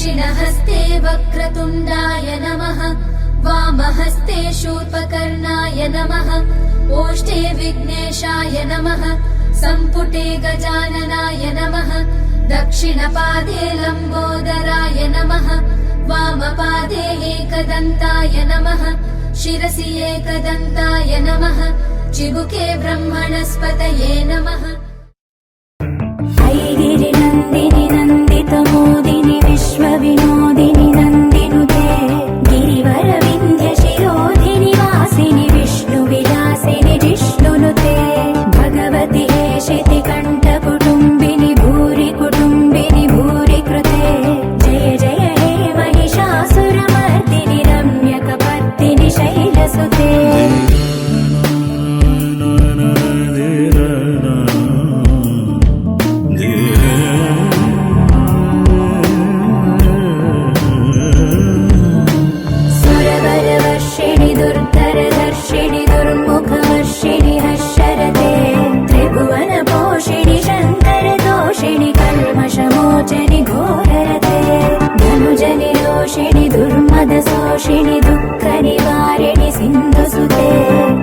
दक्षिणहस्ते वक्रतुण्डाय नमः वामहस्ते शूर्पकर्णाय नमः ओष्ठे विघ्नेशाय नमः सम्पुटे गजाननाय नमः दक्षिणपादे लम्बोदराय नमः वामपादे एकदन्ताय नमः शिरसि एकदन्ताय नमः चिबुके ब्रह्मणस्पतये नमः। ऐगिरि नन्दिनि नन्दितमोदिनि विश्वविनोदिनि नन्दिनुते गिरिवर विन्ध्य शिरोधिनि वासिनि विष्णुविलासिनि जिष्णुनुते भगवति हेशिति कण्ठकुटुम्बिनि भूरि कुटुम्बिनि भूरि कृते जय जय हे महिषासुरमर्दिनि रम्यकपर्दिनि शैलसुते दुर्मदशोषिणि दुःखनिवारिणि सिन्धुसुते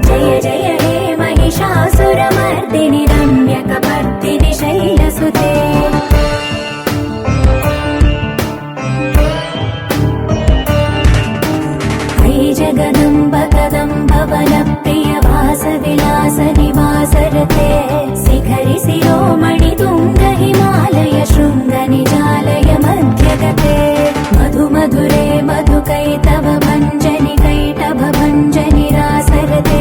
जय जय हे महिषासुरमर्दिनि रम्यकपर्दिनि शैलसुते हे जगदम्ब कदम्ब वनप्रिय वासविलास निवासरते शिखरि शिरोमणि तुङ्ग हिमालय शृङ्ग निजालय मध्यगते मधु मधुरे मधुकैटभ भञ्जनि कैटभ भञ्जनि रासरते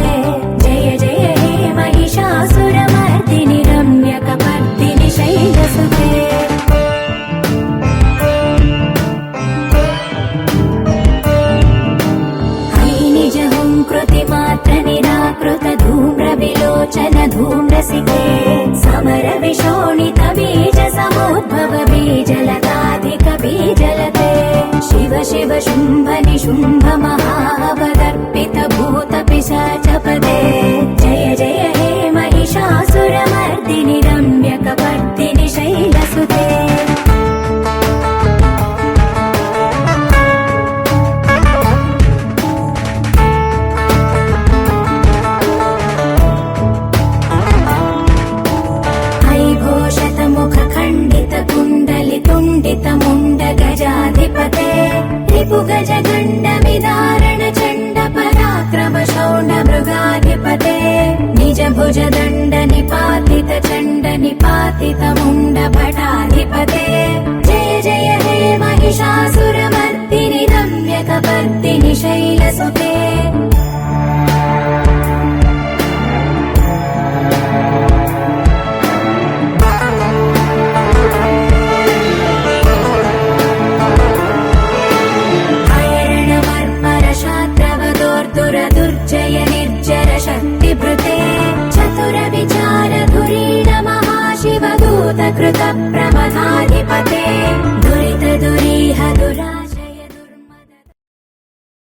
जय जय हे महिषासुरमर्दिनि रम्यकपर्दिनि शैलसुते है निज हुङ्कृतिमात्र निराकृत धूम्रविलोचन धूम्रसिके समर विशोणित बीज समुद्भव बीजलताधिक बीजलते शिव शिव शुम्भ निशुम्भ महावदर्पित भूत पिशाचपदे जय जय हे महिषासुरमर्दिनि रम्यकपर्दिनि शैलसुते मुण्ड गजाधिपते रिपु गज गण्ड विदारण चण्ड पराक्रम शौण्ड मृगाधिपते निज भुज दण्ड निपातित चण्ड निपातित मुण्ड भटाधिपते जय जय हे महिषासुरमर्दिनि रम्यकपर्दिनि शैलसुते दुर्जय निर्जर शक्तिभृते चतुर विचार धुरीण महाशिवदूत कृत